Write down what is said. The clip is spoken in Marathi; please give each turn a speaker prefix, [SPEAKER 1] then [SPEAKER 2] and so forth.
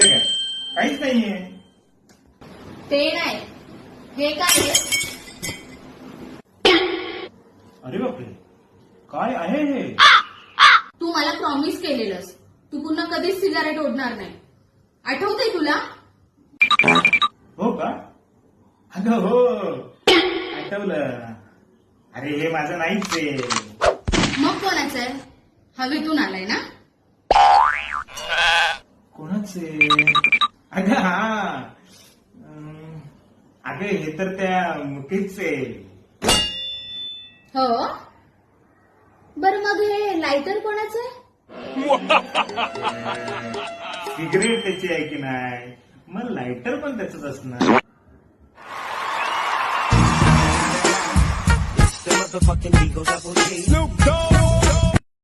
[SPEAKER 1] ते काय काहीच नाहीये.
[SPEAKER 2] ते नाही, हे काय आहे?
[SPEAKER 1] अरे बापरे, काय आहे हे?
[SPEAKER 2] तू मला प्रॉमिस केलेलंस तू पुन्हा कधीच सिगारेट ओढणार नाही, आठवतंय तुला?
[SPEAKER 1] हो का? अगं हो, आठवलं. अरे हे माझं नाहीच आहे.
[SPEAKER 2] मग कोणाचं आहे? हवेतून आलाय ना?
[SPEAKER 1] कोणाचे? अगं हा, अगं हे तर त्या मुकेशच आहे.
[SPEAKER 2] हो. बरं मग हे लायटर कोणाचं आहे?
[SPEAKER 1] सिगरेट त्याची आहे की नाही, मग लायटर पण त्याच असणार.
[SPEAKER 3] The motherfucking Eagle Double G. Snoop Dogg.